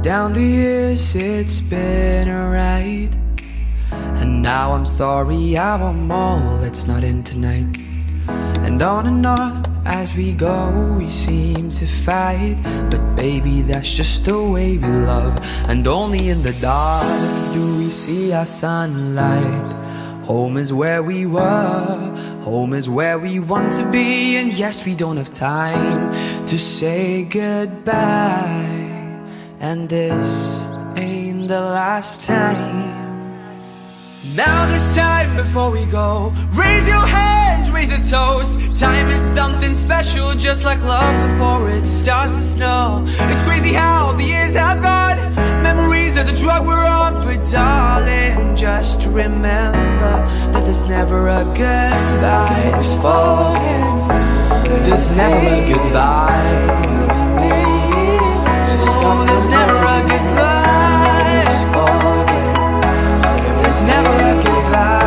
Down the years it's been a ride, and now I'm sorry I want more, let's not end tonight. And on as we go we seem to fight, but baby that's just the way we love. And only in the dark do we see our sunlight. Home is where we were, home is where we want to be. And yes, we don't have time to say goodbye, and this ain't the last time. Now this time before we go, raise your hands, raise a toast. Time is something special, just like love before it starts to snow. It's crazy how the years have gone, memories of the drug we're on. But darling, just remember that there's never a goodbye. Please forget, there's never a goodbye. So there's never a goodbye. Please forget, there's never a goodbye.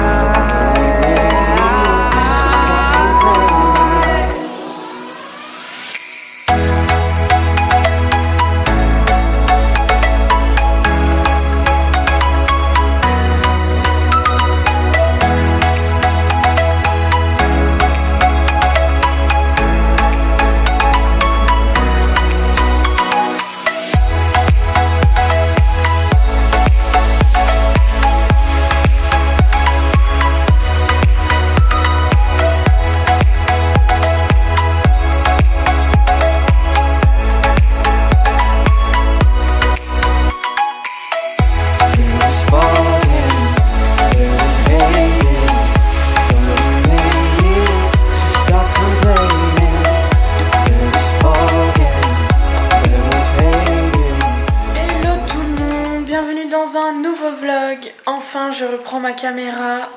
Enfin, je reprends ma caméra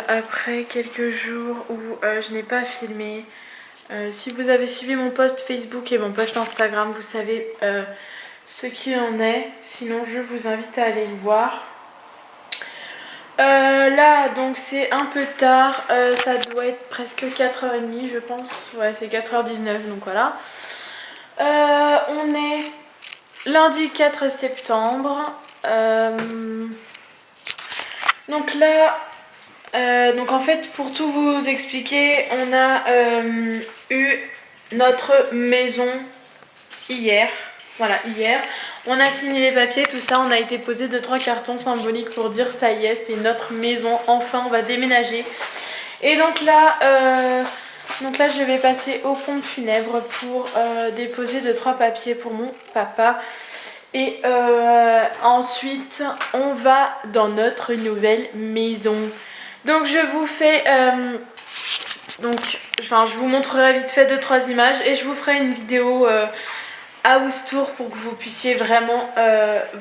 après quelques jours où je n'ai pas filmé. Si vous avez suivi mon post Facebook et mon post Instagram, vous savez ce qu'il en est. Sinon, je vous invite à aller le voir. Là, donc c'est un peu tard. Ça doit être presque 4h30, je pense. Ouais, c'est 4h19, donc voilà. On est lundi 4 septembre. Donc là, donc en fait pour tout vous expliquer, on a eu notre maison hier. Voilà, hier. On a signé les papiers, tout ça, on a été posé 2-3 cartons symboliques pour dire ça y est, c'est notre maison, enfin on va déménager. Et donc là je vais passer au pompe funèbre pour déposer 2-3 papiers pour mon papa. Et ensuite on va dans notre nouvelle maison. Donc je vous fais je vous montrerai vite fait 2-3 images et je vous ferai une vidéo house tour pour que vous puissiez vraiment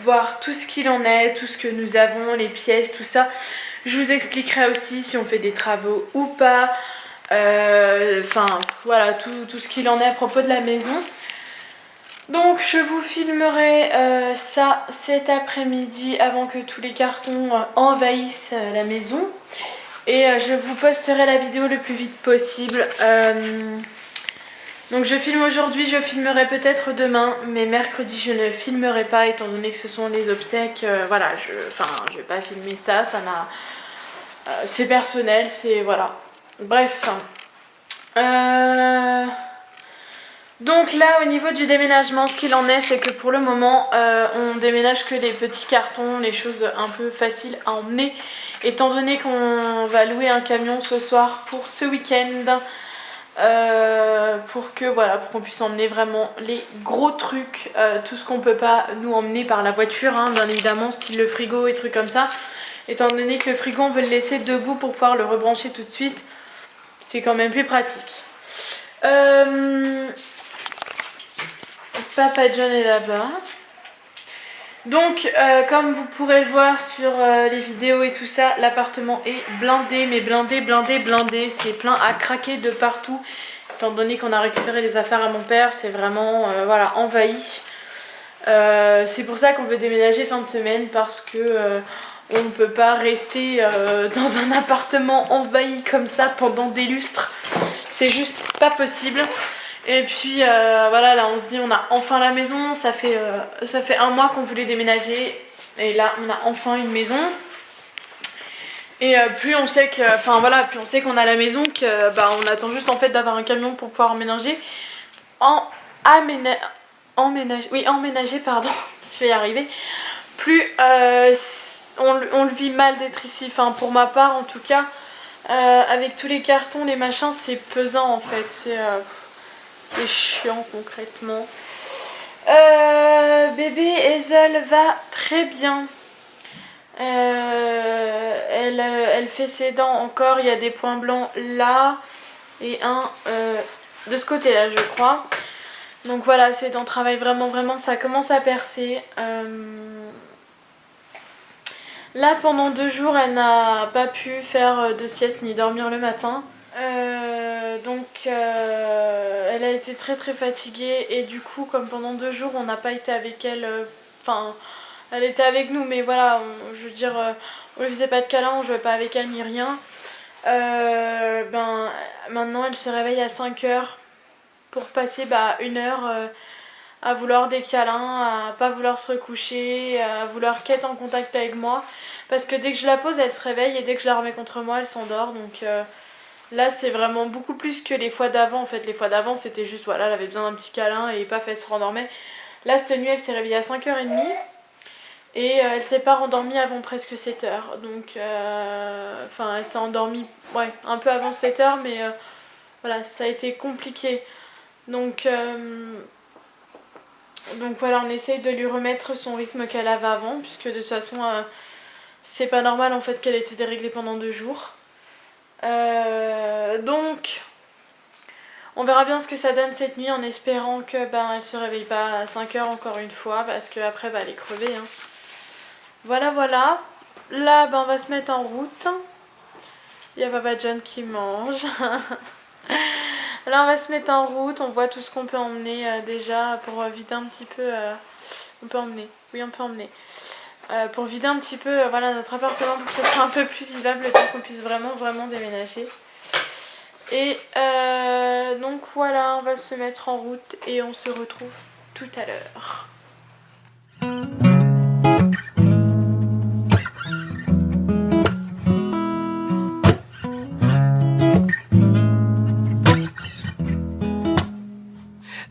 voir tout ce qu'il en est, tout ce que nous avons, les pièces, tout ça. Je vous expliquerai aussi si on fait des travaux ou pas, voilà tout ce qu'il en est à propos de la maison. Donc je vous filmerai ça cet après-midi avant que tous les cartons envahissent la maison. Et je vous posterai la vidéo le plus vite possible. Donc je filme aujourd'hui, je filmerai peut-être demain, mais mercredi je ne filmerai pas étant donné que ce sont les obsèques. Voilà, je vais pas filmer ça, c'est personnel, c'est voilà. Bref. Donc là au niveau du déménagement, ce qu'il en est, c'est que pour le moment on déménage que les petits cartons, les choses un peu faciles à emmener, étant donné qu'on va louer un camion ce soir pour ce week-end, pour qu'on puisse emmener vraiment les gros trucs, tout ce qu'on peut pas nous emmener par la voiture, hein, bien évidemment, style le frigo et trucs comme ça, étant donné que le frigo on veut le laisser debout pour pouvoir le rebrancher tout de suite, c'est quand même plus pratique. Papa John est là-bas. Donc comme vous pourrez le voir sur les vidéos et tout ça, l'appartement est blindé, mais blindé, c'est plein à craquer de partout. Étant donné qu'on a récupéré les affaires à mon père, c'est vraiment voilà, envahi. C'est pour ça qu'on veut déménager fin de semaine, parce que on ne peut pas rester dans un appartement envahi comme ça pendant des lustres. C'est juste pas possible. Et puis voilà, là on se dit on a enfin la maison, ça fait 1 mois qu'on voulait déménager et là on a enfin une maison. Et plus on sait que, enfin voilà, plus on sait qu'on a la maison, que bah on attend juste en fait d'avoir un camion pour pouvoir emménager, emménager pardon, je vais y arriver. Plus on le vit mal d'être ici, enfin pour ma part en tout cas, avec tous les cartons, les machins, c'est pesant en fait, c'est chiant concrètement. Bébé Hazel va très bien. Elle fait ses dents encore, il y a des points blancs là et un de ce côté là je crois. Donc voilà, ses dents travaillent vraiment, ça commence à percer. Là pendant 2 jours elle n'a pas pu faire de sieste ni dormir le matin. Donc elle a été très fatiguée et du coup comme pendant 2 jours on n'a pas été avec elle, enfin elle était avec nous mais voilà, je veux dire on lui faisait pas de câlin, on jouait pas avec elle ni rien. Maintenant elle se réveille à 5 heures pour passer 1 heure à vouloir des câlins, à pas vouloir se recoucher, à vouloir qu'être en contact avec moi parce que dès que je la pose elle se réveille et dès que je la remets contre moi elle s'endort. Donc là c'est vraiment beaucoup plus que les fois d'avant. En fait les fois d'avant c'était juste voilà, elle avait besoin d'un petit câlin et paf elle se rendormait. Là cette nuit elle s'est réveillée à 5h30 et elle s'est pas rendormie avant presque 7h. Donc enfin elle s'est endormie un peu avant 7h mais voilà ça a été compliqué. Donc voilà, on essaye de lui remettre son rythme qu'elle avait avant puisque de toute façon c'est pas normal en fait qu'elle ait été déréglée pendant 2 jours. Donc on verra bien ce que ça donne cette nuit en espérant que elle se réveille pas à 5h encore une fois parce qu'après elle est crevée hein. Voilà. Là on va se mettre en route. Il y a Papa John qui mange. Là on va se mettre en route, on voit tout ce qu'on peut emmener déjà pour vider un petit peu. On peut emmener. Pour vider un petit peu voilà, notre appartement pour que ça soit un peu plus vivable le temps qu'on puisse vraiment déménager. Et donc voilà, on va se mettre en route et on se retrouve tout à l'heure.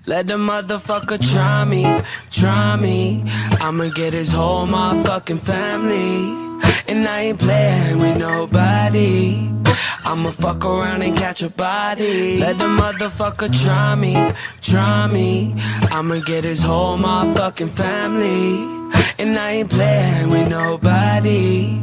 Let the motherfucker try me. I'ma get his whole motherfucking family. And I ain't playing with nobody. I'ma fuck around and catch a body. Let the motherfucker try me. I'ma get his whole motherfucking family. And I ain't playing with nobody.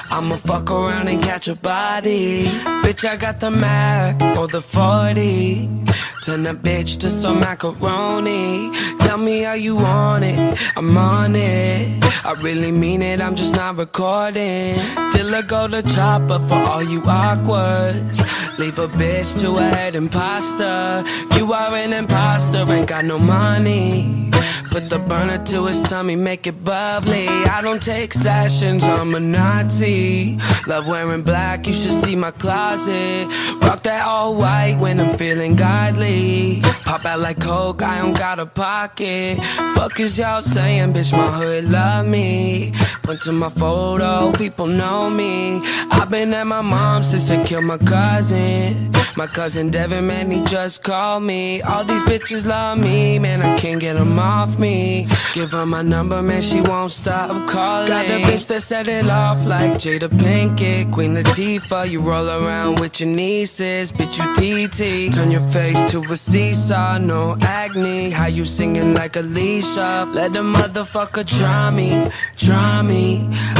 I'ma fuck around and catch a body. Bitch, I got the Mac or the 40. Turn a bitch to some macaroni. Tell me how you want it, I'm on it. I really mean it, I'm just not recording. Till I go to chopper for all you awkwards. Leave a bitch to a head imposter. You are an imposter, ain't got no money. Put the burner to his tummy, make it bubbly. I don't take sessions, I'm a Nazi. Love wearing black, you should see my closet. Rock that all white when I'm feeling godly. Pop out like coke, I don't got a pocket. Fuck is y'all saying, bitch, my hood love me. Point to my photo, people know me. I've been at my mom's since I killed my cousin. My cousin Devin, man, he just called me. All these bitches love me, man, I can't get them off me. Give her my number, man, she won't stop calling. Got the bitch that set it off like Jada Pinkett. Queen Latifah, you roll around with your nieces. Bitch, you TT. Turn your face to a seesaw, no acne. How you singing like Alicia? Let the motherfucker try me.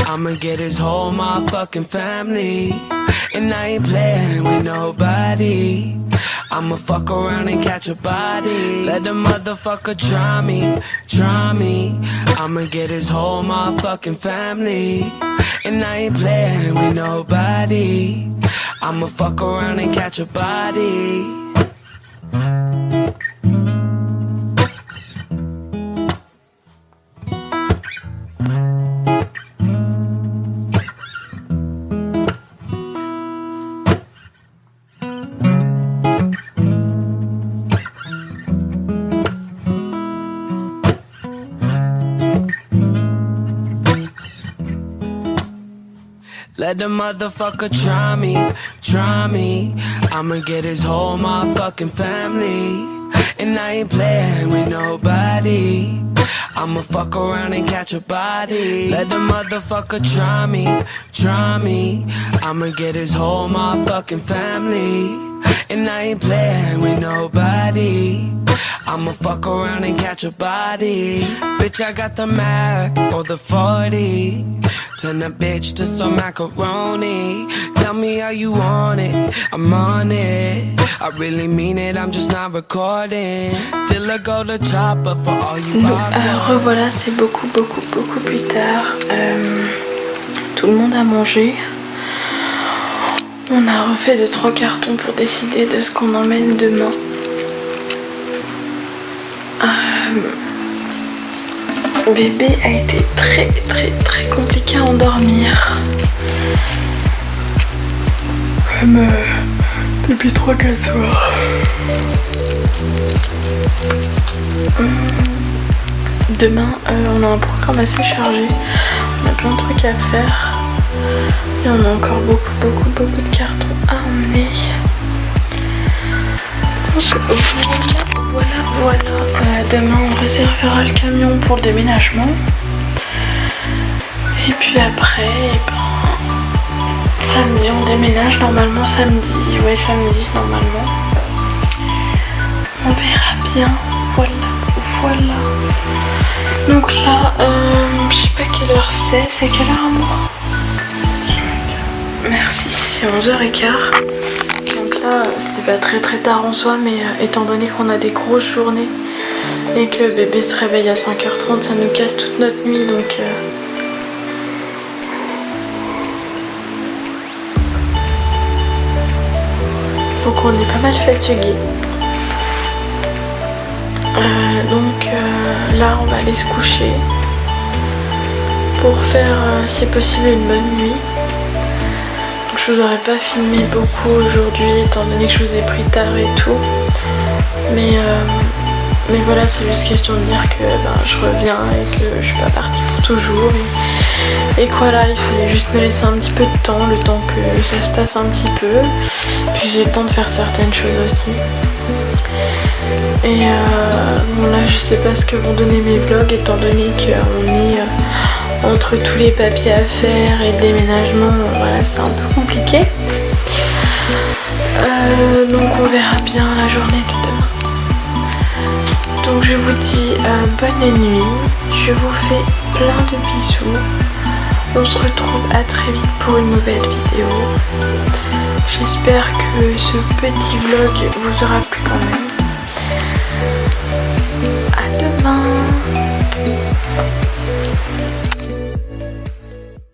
I'ma get his whole motherfucking family. And I ain't playing with nobody. I'ma fuck around and catch a body. Let the motherfucker try me. I'ma get his whole motherfucking family. And I ain't playing with nobody. I'ma fuck around and catch a body. Let the motherfucker try me, try me. I'ma get his whole motherfucking family. And I ain't playing with nobody. I'ma fuck around and catch a body. Let the motherfucker try me, try me. I'ma get his whole motherfucking family. And I ain't playing with nobody. I'ma fuck around and catch a body. Bitch, I got the Mac or the 40. Turn a bitch to some macaroni. Tell me how you want it, I'm on it. I really mean it, I'm just not recording. Till I go to chopper for all you revoilà, c'est beaucoup plus tard. Tout le monde a mangé. On a refait 2-3 cartons pour décider de ce qu'on emmène demain. Bébé a été très compliqué à endormir. Comme depuis 3-4 soirs. Demain, on a un programme assez chargé. On a plein de trucs à faire. Et on a encore beaucoup de cartons à emmener. Donc voilà. Demain, on réservera le camion pour le déménagement. Et puis après, samedi, on déménage normalement samedi. Ouais, samedi, normalement. On verra bien. Voilà. Donc là, je sais pas quelle heure c'est. C'est quelle heure, amour? Merci, c'est 11h15. Donc là, c'est pas très tard en soi, mais étant donné qu'on a des grosses journées et que bébé se réveille à 5h30, ça nous casse toute notre nuit, donc... Donc on est pas mal fatigué. Donc là, on va aller se coucher pour faire, si possible, une bonne nuit. Je vous aurais pas filmé beaucoup aujourd'hui étant donné que je vous ai pris tard et tout, mais voilà, c'est juste question de dire que je reviens et que je suis pas partie pour toujours et que voilà, il fallait juste me laisser un petit peu de temps, le temps que ça se tasse un petit peu, puis j'ai le temps de faire certaines choses aussi. Et bon là, je sais pas ce que vont donner mes vlogs étant donné qu'on est entre tous les papiers à faire et le déménagement, voilà, c'est un peu compliqué. Donc on verra bien la journée de demain. Donc je vous dis bonne nuit, je vous fais plein de bisous. On se retrouve à très vite pour une nouvelle vidéo. J'espère que ce petit vlog vous aura plu quand même. À demain.